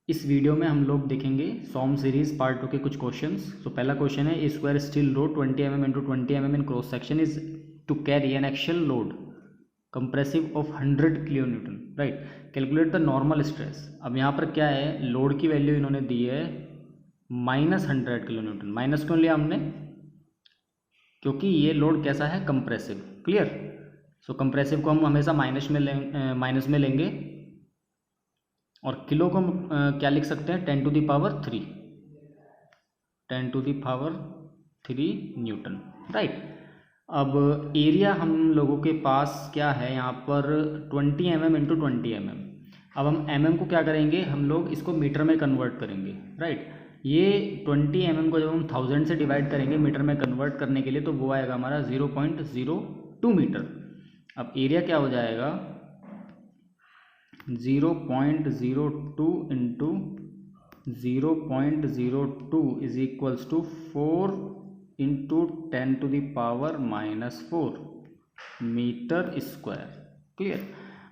इस वीडियो में हम लोग देखेंगे सॉम सीरीज पार्ट 2 के कुछ क्वेश्चंस। तो पहला क्वेश्चन है, a square steel rod 20 mm into 20 mm in cross section is to carry an axial load compressive of 100 kilo newton, right. Calculate the normal stress. अब यहाँ पर क्या है, लोड की वैल्यू इन्होंने दी है -100 किलो न्यूटन। माइनस क्यों लिया हमने? क्योंकि ये लोड कैसा है, कंप्रेसिव। क्लियर। सो कंप्रेसिव को हम हमेशा माइनस में लेंगे और किलो को हम क्या लिख सकते हैं, 10 to the power 3, 10 to the power 3 newton, right. अब एरिया हम लोगों के पास क्या है यहाँ पर 20 mm इंटू 20 mm। अब हम mm को क्या करेंगे, हम लोग इसको मीटर में कन्वर्ट करेंगे, राइट। ये 20 mm को जब हम 1000 से डिवाइड करेंगे मीटर में कन्वर्ट करने के लिए, तो वो आएगा हमारा 0.02 मीटर। अब एरिया क्या हो जाएगा, 0.02 into 0.02 is equals to 4 into 10 to the power -4 metre square. Clear.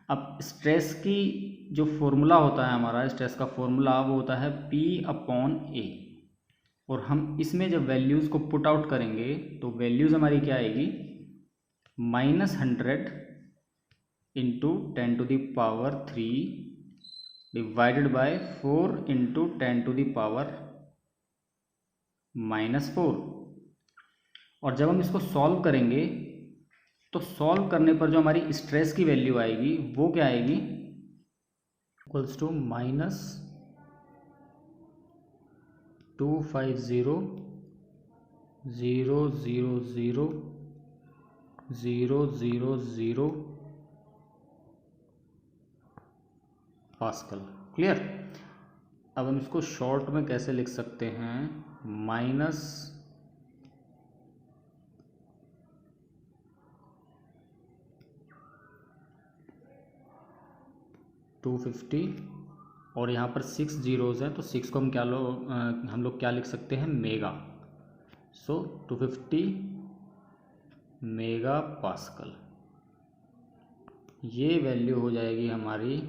अब स्ट्रेस की जो फॉर्मूला होता है हमारा, स्ट्रेस का फॉर्मूला वो होता है P/A, और हम इसमें जब वैल्यूज़ को पुट आउट करेंगे तो वैल्यूज़ हमारी क्या आएगी, -100 into 10 to the power 3 divided by 4 into 10 to the power -4। और जब हम इसको सॉल्व करेंगे तो सॉल्व करने पर जो हमारी स्ट्रेस की वैल्यू आएगी वो क्या आएगी, इक्वल्स टू -250,000,000 पास्कल। क्लियर। अब हम इसको शॉर्ट में कैसे लिख सकते हैं, -250 और यहाँ पर 6 जीरोज़ हैं तो 6 को हम हम लोग क्या लिख सकते हैं, मेगा। सो 250 मेगा पास्कल, ये वैल्यू हो जाएगी हमारी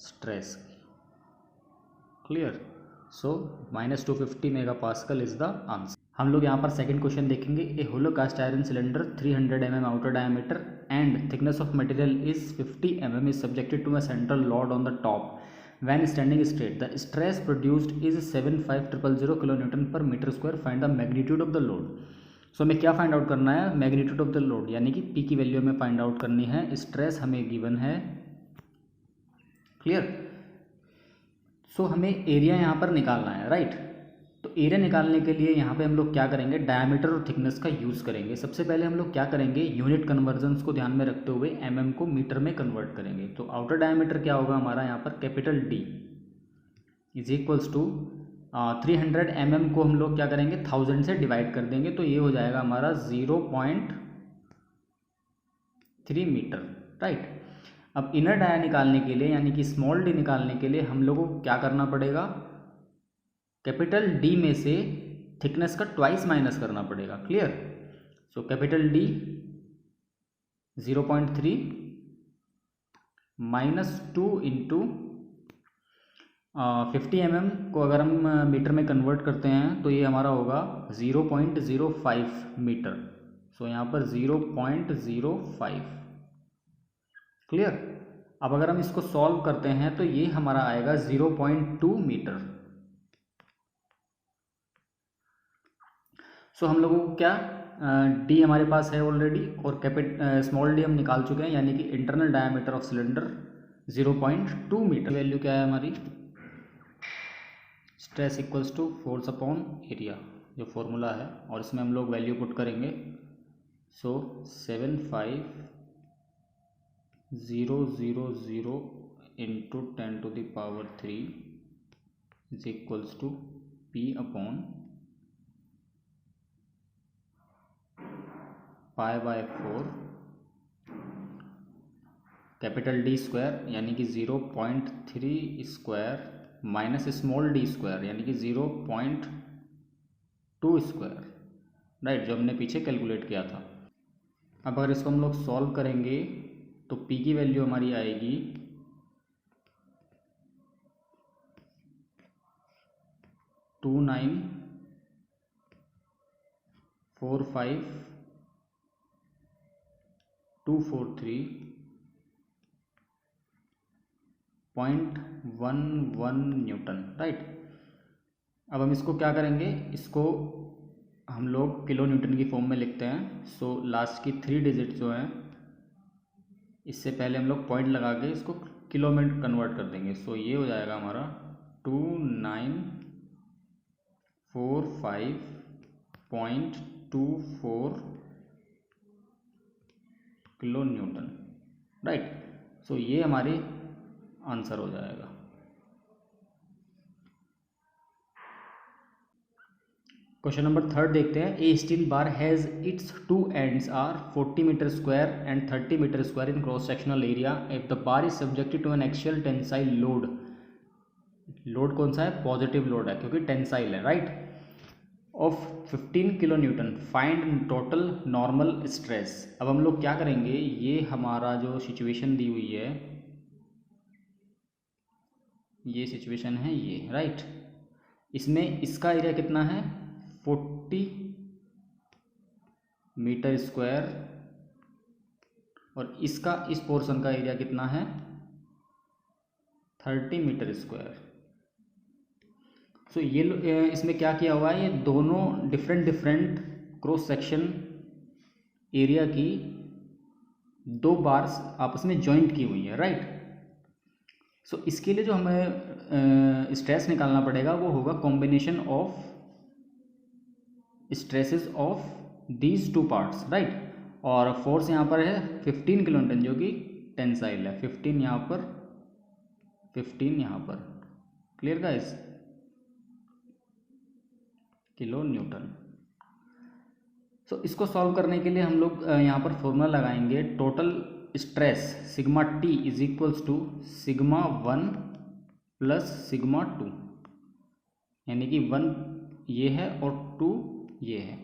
स्ट्रेस की। Clear. So -250 mega pascal is the answer. हम लोग यहाँ पर सेकंड क्वेश्चन देखेंगे। A hollow cast iron cylinder 300 mm outer diameter and thickness of material is 50 mm is subjected to a central load on the top when standing straight. The stress produced is 75000 kilo newton per metre square. Find the magnitude of the load. So हमें क्या find out करना है, magnitude of the load, यानी कि P की value हमें find out करनी है। स्ट्रेस हमें गिवन है। क्लियर। सो हमें एरिया यहाँ पर निकालना है, राइट। तो एरिया निकालने के लिए यहाँ पे हम लोग क्या करेंगे, डायमीटर और थिकनेस का यूज़ करेंगे। सबसे पहले हम लोग क्या करेंगे, यूनिट कन्वर्जन्स को ध्यान में रखते हुए mm को मीटर में कन्वर्ट करेंगे। तो आउटर डायमीटर क्या होगा हमारा यहाँ पर, capital D is equals to 300 mm को हम लोग क्या करेंगे, 1000 से डिवाइड कर देंगे, तो ये हो जाएगा हमारा 0.3 मीटर, राइट। अब इनर डाया निकालने के लिए, यानी कि स्मॉल d निकालने के लिए हम लोगों को क्या करना पड़ेगा, कैपिटल D में से थिकनेस का ट्वाइस माइनस करना पड़ेगा। Clear. So capital D 0.3 -2 into 50 mm को अगर हम मीटर में कन्वर्ट करते हैं तो ये हमारा होगा 0.05 मीटर। सो यहाँ पर 0.05। क्लियर। अब अगर हम इसको सॉल्व करते हैं तो ये हमारा आएगा 0.2 मीटर। सो हम लोगों को क्या, D हमारे पास है ऑलरेडी और स्मॉल d हम निकाल चुके हैं, यानी कि internal diameter of cylinder 0.2 metre. Value क्या है हमारी, stress equals to force upon area, जो फॉर्मूला है, और इसमें हम लोग वैल्यू पुट करेंगे। So 75000 into 10 to the power 3 is equals to P/4 capital D square, यानी कि 0.3 square minus small d square, यानी कि 0.2 स्क्वायर, राइट, जो हमने पीछे कैलकुलेट किया था। अब अगर इसको हम लोग सॉल्व करेंगे तो P की वैल्यू हमारी आएगी 2945,243.11 न्यूटन, राइट। अब हम इसको क्या करेंगे, इसको हम लोग किलो न्यूटन की फॉर्म में लिखते हैं। सो लास्ट की 3 डिजिट जो हैं, इससे पहले हम लोग पॉइंट लगा के इसको किलो में कन्वर्ट कर देंगे। सो ये हो जाएगा हमारा 2945.24 किलो न्यूटन, राइट। सो ये हमारी आंसर हो जाएगा। क्वेश्चन नंबर 3 देखते हैं। A steel bar has its 2 ends are 40 metre square and 30 metre square in cross sectional area if the bar is subjected to an axial tensile load. Load कौन सा है, positive load है क्योंकि tensile है, right, of 15 kilo newton, find total normal stress. अब हम लोग क्या करेंगे, ये हमारा जो सिचुएशन दी हुई है, ये सिचुएशन है ये, राइट। इसमें इसका एरिया कितना है, 40 मीटर स्क्वायर, और इसका इस पोर्शन का एरिया कितना है, 30 मीटर स्क्वायर। सो ये इसमें क्या किया हुआ है, ये दोनों डिफरेंट क्रॉस सेक्शन एरिया की 2 बार्स आपस में जॉइंट की हुई है, राइट। सो इसके लिए जो हमें स्ट्रेस निकालना पड़ेगा वो होगा combination of stresses of these 2 parts, right. और फोर्स यहाँ पर है 15 किलो न्यूटन जो कि टेंसाइल है, 15 यहाँ पर, 15 यहाँ पर, क्लियर गाइस, किलो न्यूटन। सो इसको सॉल्व करने के लिए हम लोग यहाँ पर फॉर्मूला लगाएंगे, total stress sigma T is equals to sigma 1 plus sigma 2, यानी कि 1 ये है और 2 ये है।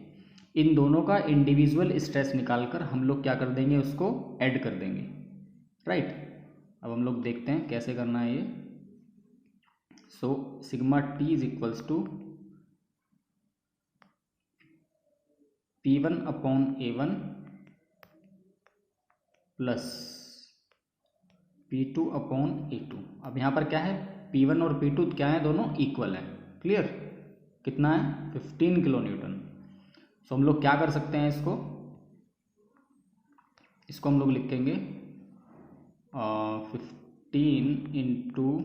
इन दोनों का इंडिविजुअल स्ट्रेस निकालकर हम लोग क्या कर देंगे, उसको ऐड कर देंगे, राइट। अब हम लोग देखते हैं कैसे करना है ये। So sigma T is equals to P1 upon A1 plus P2 upon A2। अब यहाँ पर क्या है, P1 और P2 क्या है, दोनों इक्वल है, क्लियर। कितना है, 15 किलो न्यूटन। सो हम लोग क्या कर सकते हैं, इसको हम लोग लिखेंगे 15 इंटू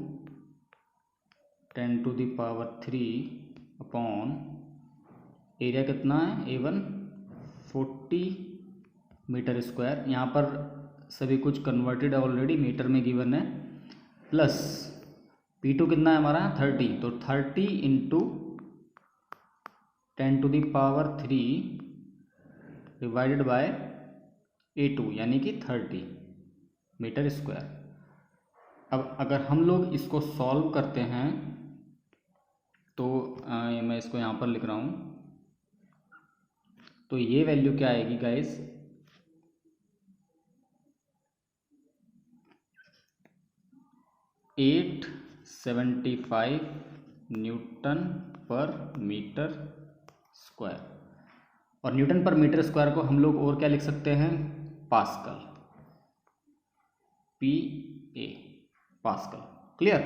10⁻³ अपॉन एरिया कितना है, A1 40 मीटर स्क्वायर, यहाँ पर सभी कुछ कन्वर्टेड ऑलरेडी मीटर में गिवन है, प्लस P2 कितना है हमारा 30, तो 30 इंटू 10⁻³ डिवाइडेड बाय A2 यानी कि 30 मीटर स्क्वायर। अब अगर हम लोग इसको सॉल्व करते हैं तो मैं इसको यहाँ पर लिख रहा हूँ, तो ये वैल्यू क्या आएगी guys, 875 Newton per metre square. और न्यूटन पर मीटर स्क्वायर को हम लोग और क्या लिख सकते हैं, पास्कल, PA, पास्कल, क्लियर।